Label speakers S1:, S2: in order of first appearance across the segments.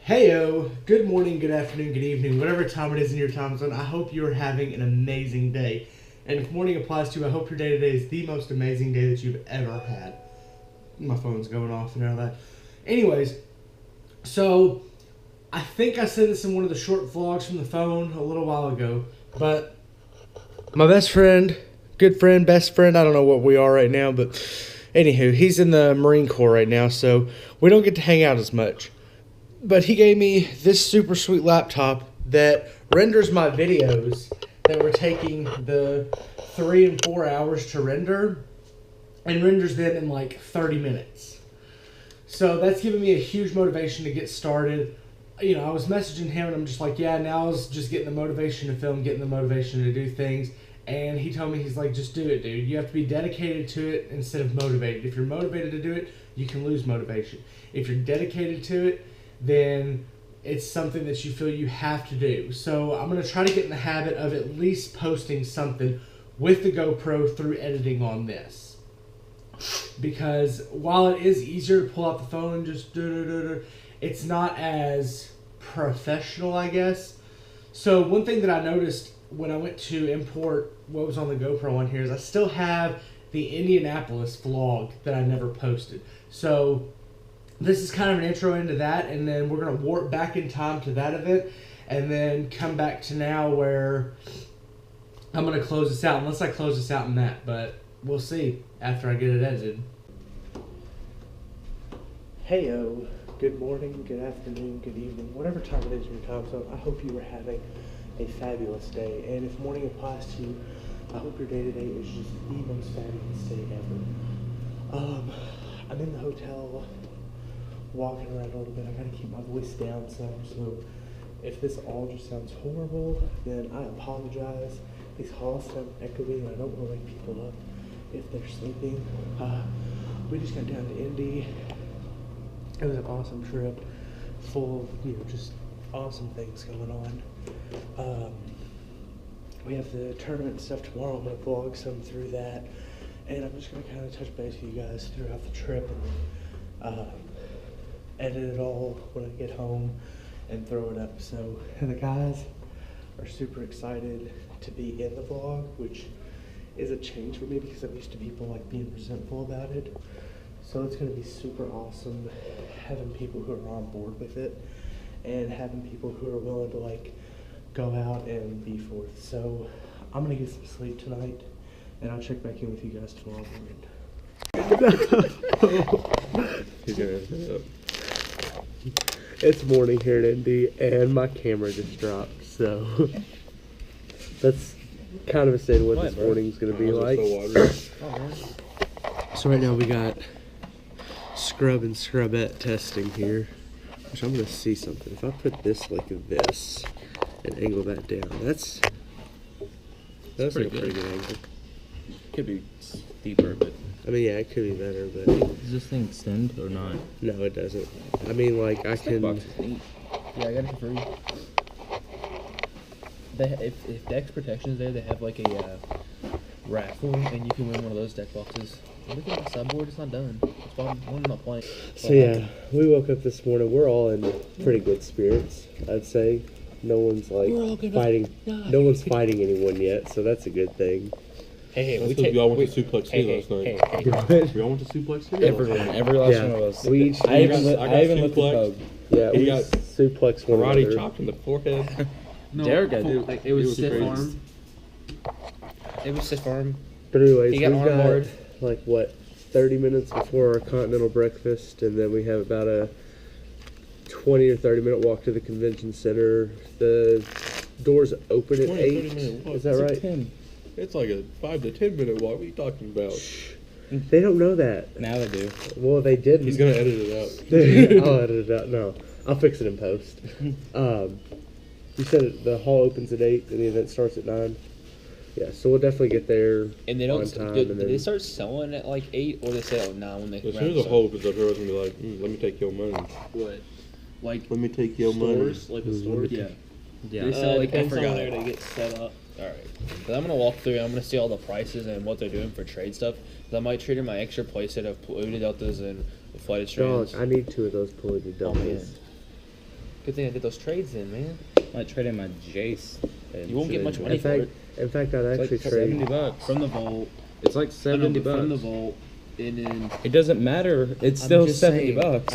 S1: Heyo, good morning, good afternoon, good evening, whatever time it is in your time zone. I hope you are having an amazing day. And if morning applies to you, I hope your day today is the most amazing day that you've ever had. My phone's going off and all that. Anyways, so I think I said this in one of the short vlogs from the phone a little while ago, but my best friend, good friend, best friend, I don't know what we are right now, but anywho, he's in the Marine Corps right now, so we don't get to hang out as much. But he gave me this super sweet laptop that renders my videos that were taking the 3 and 4 hours to render and renders them in like 30 minutes. So that's given me a huge motivation to get started. You know, I was messaging him and I'm just like, yeah, now is just getting the motivation to film, getting the motivation to do things. And he told me, he's like, just do it, dude. You have to be dedicated to it instead of motivated. If you're motivated to do it, you can lose motivation. If you're dedicated to it, then it's something that you feel you have to do. So I'm going to try to get in the habit of at least posting something with the GoPro through editing on this. Because while it is easier to pull out the phone and just do, it's not as professional, I guess. So one thing that I noticed when I went to import what was on the GoPro on here is I still have the Indianapolis vlog that I never posted. So this is kind of an intro into that, and then we're going to warp back in time to that event, and then come back to now where I'm going to close this out, unless I close this out in that, but we'll see after I get it edited. Heyo, good morning, good afternoon, good evening, whatever time it is in your time zone. I hope you are having a fabulous day, and if morning applies to you, I hope your day today is just the most fabulous day ever. I'm in the hotel, walking around a little bit. I gotta keep my voice down some, so if this all just sounds horrible, then I apologize. These halls sound echoey, and I don't want to wake people up if they're sleeping. We just got down to Indy. It was an awesome trip, full of, just awesome things going on. We have the tournament and stuff tomorrow. I'm gonna vlog some through that, and I'm just gonna kind of touch base with you guys throughout the trip, and edit it all when I get home and throw it up. So the guys are super excited to be in the vlog, which is a change for me because I'm used to people like being resentful about it. So it's going to be super awesome having people who are on board with it and having people who are willing to like go out and be forth. So I'm going to get some sleep tonight, and I'll check back in with you guys tomorrow morning. It's morning here in Indy, and my camera just dropped, so that's kind of a state of what this morning's going to be like. So right now we got scrub and scrubette testing here, which I'm going to see something. If I put this like this and angle that down, that's like a pretty good angle.
S2: Could be deeper, but
S1: I mean, yeah, it could be better, but
S2: does this thing extend or not?
S1: No, it doesn't. I mean, like, I can.
S2: Box is neat. Yeah, I got it for free. If Dex Protection is there, they have like a raffle, and you can win one of those deck boxes. Look at the sideboard; it's not done. It's one of my playing.
S1: So yeah, we woke up this morning. We're all in pretty good spirits, I'd say. No one's like fighting. No one's fighting anyone yet, so that's a good thing.
S3: Hey, we all went to Suplex City last night. We all went to Suplex City.
S2: Every last one of us.
S1: We each,
S2: I even looked at Pug.
S1: Yeah,
S3: we
S1: got suplex one
S3: karate chopped in the forehead.
S2: No, Derek got it. Like, it was stiff arm. It was stiff arm.
S1: But anyways,
S2: he got
S1: we
S2: armboard.
S1: Like what, 30 minutes before our continental breakfast, and then we have about a 20 or 30 minute walk to the convention center. The doors open at 8. Is that right?
S2: 10.
S3: It's like a 5 to 10 minute walk. What are you talking about?
S1: They don't know that.
S2: Now they do.
S1: Well, they didn't.
S3: He's gonna edit it out.
S1: I'll edit it out. No, I'll fix it in post. You said the hall opens at 8 and the event starts at 9. Yeah, so we'll definitely get there.
S2: And they don't.
S1: On time,
S2: Did they start selling at like 8, or they sell at 9 when they?
S3: As soon as the hall opens up, everyone's gonna be like, "Let me take your money."
S2: What? Like
S3: let me take your
S2: stores,
S3: money.
S2: like the stores. Yeah.
S4: Yeah.
S2: They sell like
S4: depends on
S2: I forgot.
S4: where they get set up.
S2: Alright. But I'm gonna walk through and I'm gonna see all the prices and what they're doing for trade stuff. I might trade in my extra playset of polluted deltas and flighted strands.
S1: Dog, I need 2 of those polluted deltas.
S2: Good thing I did those trades in, man.
S4: I might trade in my Jace.
S2: You won't get much money for it.
S5: In fact, I'd actually trade.
S4: $70
S2: From the vault.
S4: It's like $70
S2: From the vault. And then...
S4: It doesn't matter. It's still $70.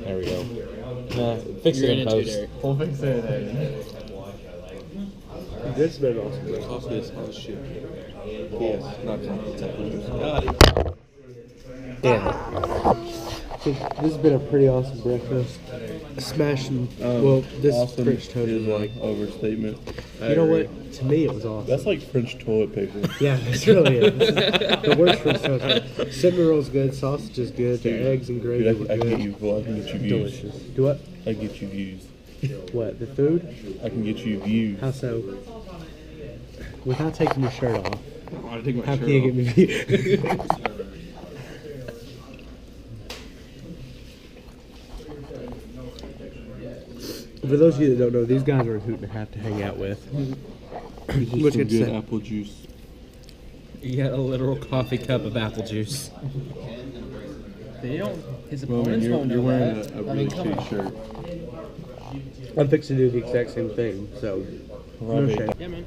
S4: There we go. Fix it in post.
S2: We'll fix it.
S5: This has been awesome.
S3: Coffee is hot as shit. Yes, not coffee.
S5: Yeah. So this has been a pretty awesome breakfast. Smashing. Well, this
S3: awesome
S5: French toast
S3: is
S5: was
S3: like overstatement.
S5: You know what? To me, it was awesome.
S3: That's like French toilet paper.
S5: Yeah, it really is. The worst French toast. Cinnamon roll's good. Sausage is good. The eggs and gravy
S3: Dude,
S5: were
S3: I
S5: good.
S3: can get you views.
S5: Delicious. Do what?
S3: I can get you views.
S5: What? The food?
S3: I can get you views.
S5: How so? Without taking your shirt off.
S3: I want to take my
S5: How
S3: shirt
S5: can you
S3: off.
S5: get me views? For those of you that don't know, these guys are a hoot and a half to hang out with.
S3: This is
S5: What's
S3: some
S5: good to
S3: good
S5: say?
S3: apple juice.
S4: You got a literal coffee cup of apple juice.
S2: They don't... His
S3: Well, I mean,
S2: opponents
S3: you're
S2: won't know
S3: wearing
S2: that.
S3: a really shitty shirt.
S5: I'm fixing to do the exact same thing, so no shame.
S2: Yeah, man.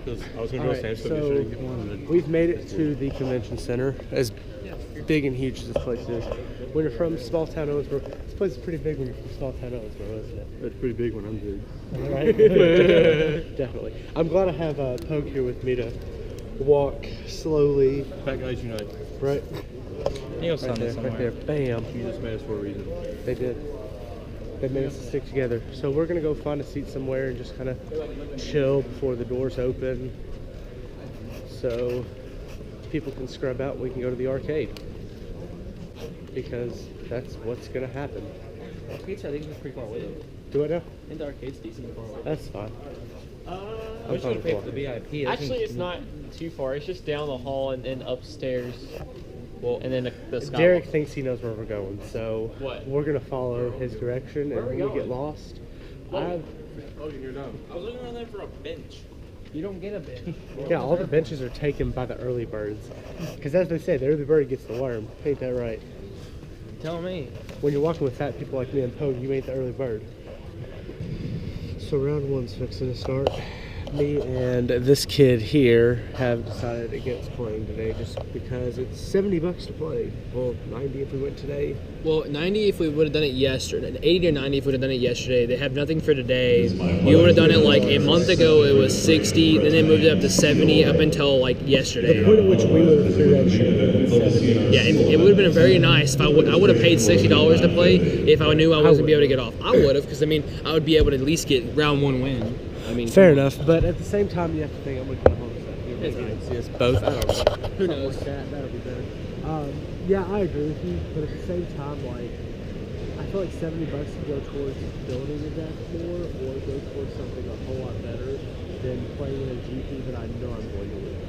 S3: I was going
S5: Alright, so we've made it to the convention center. As big and huge as this place is. When you're from small town Owensboro, this place is pretty big when you're from small town Owensboro, isn't it?
S3: That's pretty big when I'm big.
S5: Right? Definitely. I'm glad I have Poke here with me to walk slowly.
S3: Fat guys unite.
S5: Right,
S4: You'll
S5: right
S4: sign
S5: there,
S4: this
S5: right
S4: somewhere.
S5: there. Bam.
S3: Jesus made us for a reason.
S5: They did. They made us to stick together. So we're gonna go find a seat somewhere and just kind of chill before the doors open, so people can scrub out. We can go to the arcade because that's what's gonna happen.
S2: Arcades, I think, is pretty far away, though.
S5: Do it now.
S2: I think the arcade's decent far away.
S5: That's fine.
S2: I'm just gonna pay for the VIP.
S6: Actually, it's not too far. It's just down the hall and then upstairs.
S2: Well,
S6: And then the sky.
S5: Derek thinks he knows where we're going, so
S6: What?
S5: we're gonna follow his direction. And when we get lost,
S3: Oh, you're done.
S6: I was looking around there for a bench.
S2: you don't get a bench.
S5: yeah, all the benches are taken by the early birds, because as they say, the early bird gets the worm. Ain't that right?
S2: Tell me.
S5: When you're walking with fat people like me and Pogue, you ain't the early bird. So round one's fixing to start. Me and this kid here have decided against playing today just because it's $70 to play. Well, 90 if we went today.
S6: Well, 90 if we would have done it yesterday. 80 or 90 if we would have done it yesterday. They have nothing for today. You would have done it like a month ago. It was 60. Then they moved it up to 70 up until like yesterday.
S5: The point at which we would have threw that shit was $70.
S6: Yeah, it would have been very nice if I would have paid $60 to play if I knew I wasn't be able to get off. I would have, because I mean I would be able to at least get round one win. I mean,
S5: Fair enough, but at the same time, you have to think I'm going to come home with that. You're going to see us both. I don't know.
S6: Who knows?
S5: That'll be better. Yeah, I agree with you, but at the same time, like, I feel like $70 to go towards building a deck more or go towards something a whole lot better than playing in a GP that I know I'm going to lose.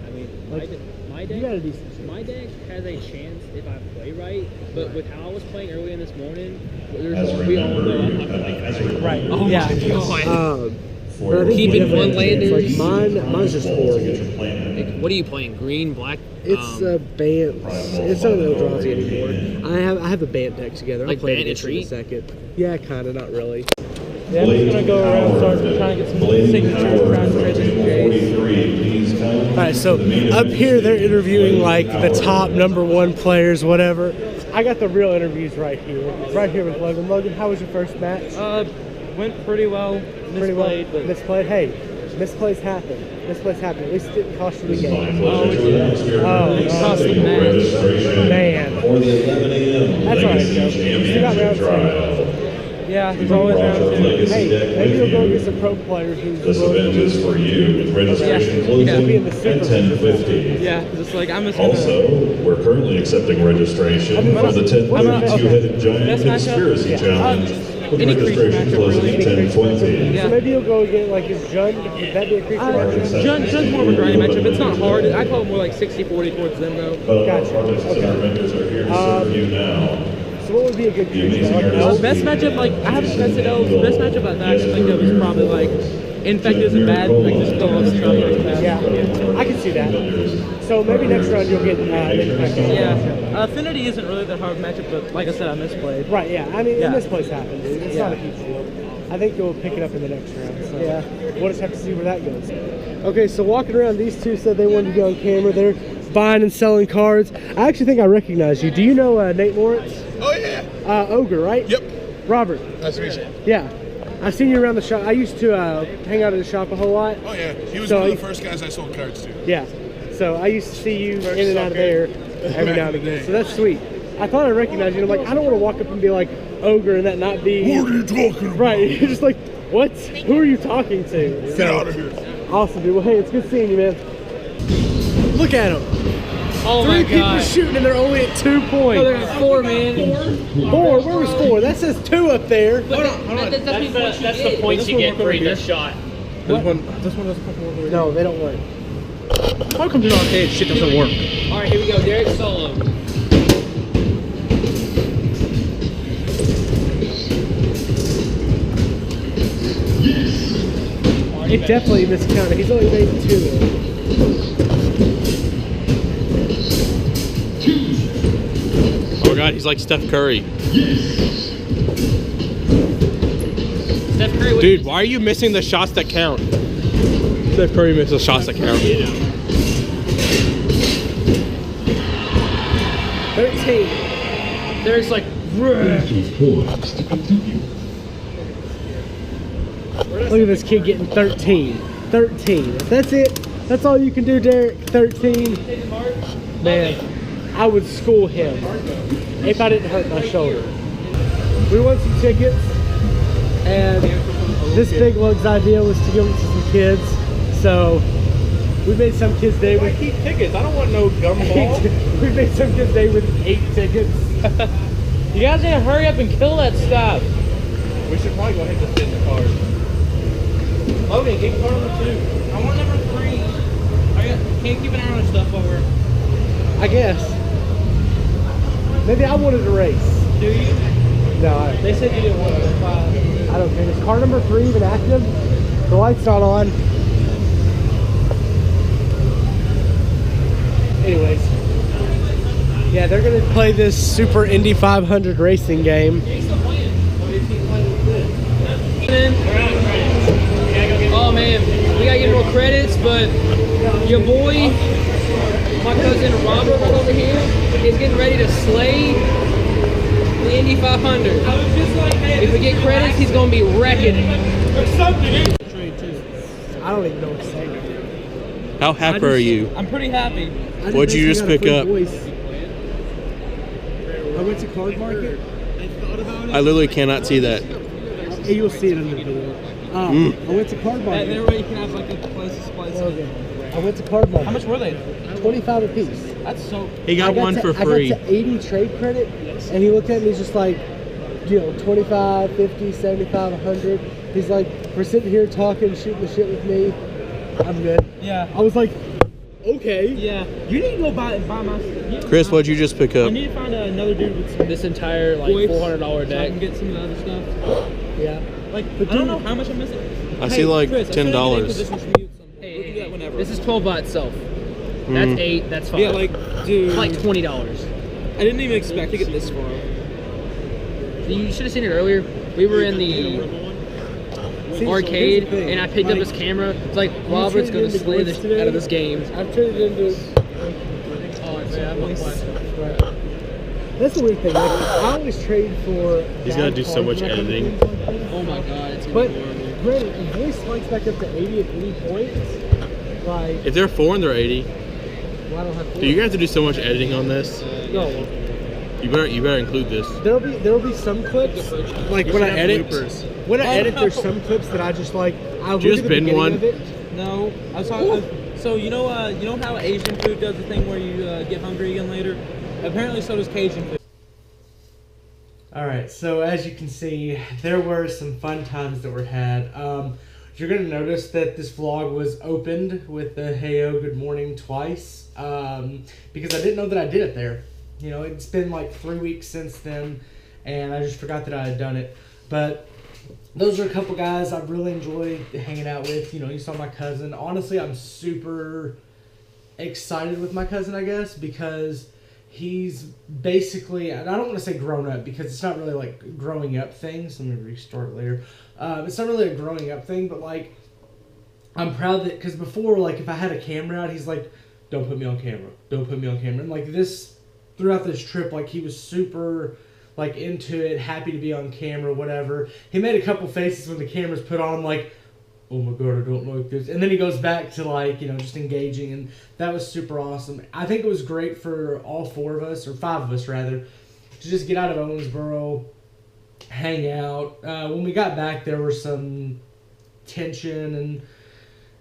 S6: I mean,
S5: Like,
S6: my
S5: You
S6: deck,
S5: got a decent chance.
S6: my deck has a chance if I play right, but with how I was playing early in this morning, we all know I'm not going to like
S5: Right.
S6: Oh
S5: yeah.
S6: my God.
S5: But I think
S6: Keeping
S5: we have
S6: one
S5: a chance.
S6: landers.
S5: Like mine's just horrible.
S6: What are you playing? Green, black?
S5: It's Bant. It's not an Eldrazi anymore. I have a Bant deck together.
S6: Like
S5: I'll play
S6: Bant
S5: it in a
S6: Retreat?
S5: second. Yeah, kind of, not really.
S7: Yeah, I'm just gonna go around start trying to get some signatures around
S5: Alright, so up here they're interviewing like the top #1 players, whatever. I got the real interviews right here with Logan. Logan, how was your first match?
S7: Went pretty well.
S5: Pretty well.
S7: Misplayed, but
S5: Misplayed? Hey, misplays happen. Misplays happen. At least it didn't cost you the game.
S7: it cost the match.
S5: Man. That's alright, Joe. You still got round 2.
S7: Yeah, there's always round 2.
S5: Hey, maybe you'll go against a pro player who's
S8: This event is for you with registration closing
S7: Yeah.
S5: Be in the
S8: at
S5: super
S8: 10:50.
S7: Yeah, just like I'm just gonna.
S8: Also, we're currently accepting registration for the 10:30 Two-Headed Giant
S7: Best matchup?
S8: Conspiracy
S5: Yeah.
S8: Challenge, with
S7: Any creature
S8: registration
S7: matchup,
S8: closing
S7: really.
S8: at 10:20.
S7: Yeah.
S5: So maybe you'll go again, like, is Jund, would that be a creature matchup?
S7: Jun's more of a grinding matchup. It's not hard. I call it more like 60-40 towards them though.
S8: But
S5: Gotcha.
S8: our participants and our vendors are here to serve you now.
S5: So what would be a good
S8: The
S5: creature?
S8: amazing
S5: Like,
S8: artist.
S7: Best matchup, like I haven't tested elves. Best matchup I can think of is probably like infected isn't bad. Like just don't let the truck really fast.
S5: Yeah, I can see that. So maybe next round you'll get infected.
S7: Yeah. Affinity isn't really that hard matchup, but like I said, I misplayed.
S5: Right, yeah. I mean,
S7: Yeah.
S5: misplays happen, dude. It's not a huge deal. I think you'll pick it up in the next round. So
S7: Yeah.
S5: we'll just have to see where that goes. Okay, so walking around, these two said they wanted to go on camera. They're buying and selling cards. I actually think I recognize you. Do you know Nate Moritz?
S9: Oh yeah.
S5: Ogre, right?
S9: Yep.
S5: Robert.
S9: Nice to meet you.
S5: Yeah. I've seen you around the shop. I used to hang out at the shop a whole lot.
S9: Oh yeah. He was
S5: So
S9: one of
S5: he-
S9: the first guys I sold cards to.
S5: Yeah. So I used to see you in and out of there every now and again. So that's sweet. I thought I recognized you. And I'm like, I don't want to walk up and be like Ogre and that not be.
S9: What are you talking about?
S5: Right. You're just like, what? Who are you talking to?
S9: Get out of here.
S5: Awesome, dude. Well, hey, it's good seeing you, man. Look at them.
S6: Oh
S5: Three
S6: my
S5: people
S6: god.
S5: shooting and they're only at 2 points.
S6: Oh, they're at 4, man.
S5: 4? Where was 4? That says 2 up there.
S6: Hold on. That's the points you get for each shot.
S2: This one doesn't fucking work.
S5: No, they don't work.
S4: How come to the arcade shit doesn't work?
S6: Alright, here we go. Derek Solo.
S5: It definitely miscounted. He's only made 2.
S3: Oh god, he's like Steph Curry.
S6: Steph Curry.
S3: Dude, why are you missing the shots that count? Steph Curry misses the shots that count.
S5: 13.
S6: Derek's like,
S5: Look at this kid getting 13. 13. If that's it, that's all you can do, Derek. 13. Man, I would school him if I didn't hurt my shoulder. We won some tickets, and this big lug's idea was to give them to some kids. So we made some kids' day with
S3: keep tickets. I don't want no gumball.
S5: we made some kids' day with 8 tickets.
S6: you guys need to hurry up and kill that stuff.
S3: We should probably go ahead and just get in the cars. Logan, get car number 2.
S7: I want number 3. Can't keep an eye on stuff while we're.
S5: I guess. Maybe I wanted to race.
S7: Do you?
S5: No,
S7: They said you didn't want to.
S5: I don't care. Is car number 3 even active? The light's not on. Anyways. Yeah, they're going to play this Super Indy 500 racing game.
S6: Oh man, we gotta get more credits, but your boy, my cousin Robert right over here, is getting ready to slay the Indy 500. If we get credits, he's gonna be wrecking it.
S5: I don't even know what to say.
S3: How happy are you?
S7: I'm pretty happy.
S3: What'd you just pick up?
S5: I went to Card Market.
S3: I literally cannot see that.
S5: Hey, you'll see it in the video. I went to Card Market.
S7: That way you can have like a place to splice it.
S5: Okay. I went to Card Market.
S7: How much were they?
S5: 25 a piece.
S7: That's so.
S3: He got one for free.
S5: I got to 80 trade credit, and he looked at me, he's just like, 25, 50, 75, 100. He's like, we're sitting here talking, shooting the shit with me. I'm good.
S7: Yeah.
S5: I was like, okay.
S7: Yeah. You need to go buy my.
S3: Chris, what'd you just pick
S7: I
S3: up?
S7: need to find another dude with some.
S6: This entire like
S7: points
S6: $400
S7: So I
S6: deck.
S7: can get some of the other stuff.
S5: Yeah.
S7: Like,
S5: But
S7: I don't
S5: dude-
S7: know how much I'm missing.
S3: I see like
S7: Chris, I
S3: $10.
S7: positions for you at some point. We can do that whenever.
S6: This is 12 by itself. That's 8. That's 5.
S7: Yeah, like, dude.
S6: It's like $20.
S7: I didn't even expect to get this far.
S6: You should have seen it earlier. We were in the
S5: See,
S6: arcade,
S5: here's the thing.
S6: and I picked up his camera. It's like Robert's gonna
S5: traded into
S6: slay
S5: glitch
S6: the
S5: today?
S6: out of this game.
S5: I've traded into.
S6: Oh, it's
S5: Right. That's the weird thing. Like, I always trade for.
S3: He's gotta
S5: bad
S3: do so
S5: cards
S3: much
S5: when I come to
S3: editing.
S5: games like this.
S6: Oh my god, it's
S5: But
S6: gonna be horrible.
S5: granted, if voice spikes back up to 80 at any point, like,
S3: If they're 4 and they're 80,
S5: well, I don't have to.
S3: dude, you're gonna have to do so much editing on this.
S5: No,
S3: You better include this.
S5: there'll be some clips like when I
S3: should have
S5: edit.
S3: bloopers.
S5: When I
S7: Oh,
S5: edit,
S7: no.
S5: there's some clips that I just like. I'll
S3: Did you
S5: look
S3: just
S5: at the
S3: bin
S5: beginning
S3: one?
S5: of it.
S7: No, I was talking. So you know how Asian food does the thing where you get hungry again later. Apparently, so does Cajun food.
S1: Alright, so as you can see, there were some fun times that were had. You're going to notice that this vlog was opened with the heyo good morning twice, because I didn't know that I did it there. It's been like 3 weeks since then, and I just forgot that I had done it. But those are a couple guys I've really enjoyed hanging out with. You know, you saw my cousin. Honestly, I'm super excited with my cousin, I guess, because he's basically, and I don't want to say grown up because it's not really like growing up things. Let me restart later. It's not really a growing up thing, but like, I'm proud that, because before, like, if I had a camera out, he's like, don't put me on camera. Don't put me on camera. And like this, throughout this trip, like he was super like into it, happy to be on camera, whatever. He made a couple faces when the camera's put on, like, oh my god, I don't like this. And then he goes back to like, you know, just engaging, and that was super awesome. I think it was great for all four of us, or five of us rather, to just get out of Owensboro, hang out. When we got back, there was some tension and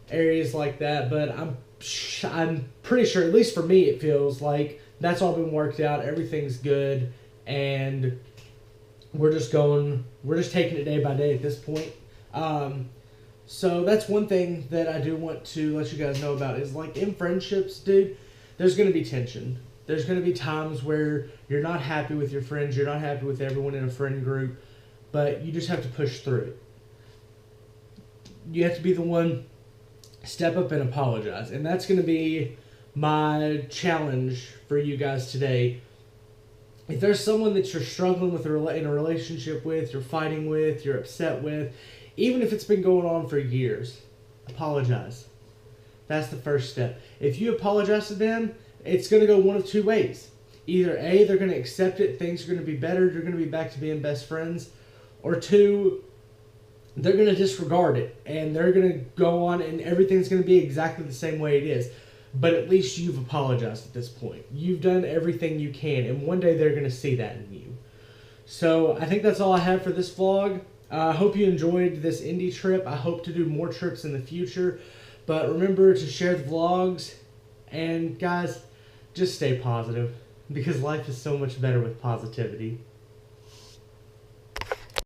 S1: areas like that, but I'm pretty sure, at least for me, it feels like that's all been worked out. Everything's good, and we're just taking it day by day at this point. So that's one thing that I do want to let you guys know about is, like, in friendships, dude, there's going to be tension. There's going to be times where you're not happy with your friends, you're not happy with everyone in a friend group, but you just have to push through it. You have to be the one, step up and apologize. And that's going to be my challenge for you guys today. If there's someone that you're struggling with in a relationship with, you're fighting with, you're upset with, even if it's been going on for years, apologize. That's the first step. If you apologize to them, it's going to go one of two ways. Either A, they're going to accept it, things are going to be better, you're going to be back to being best friends, or two, they're going to disregard it, and they're going to go on, and everything's going to be exactly the same way it is. But at least you've apologized at this point. You've done everything you can, and one day they're going to see that in you. So I think that's all I have for this vlog. I hope you enjoyed this Indy trip. I hope to do more trips in the future. But remember to share the vlogs, and guys, just stay positive, because life is so much better with positivity.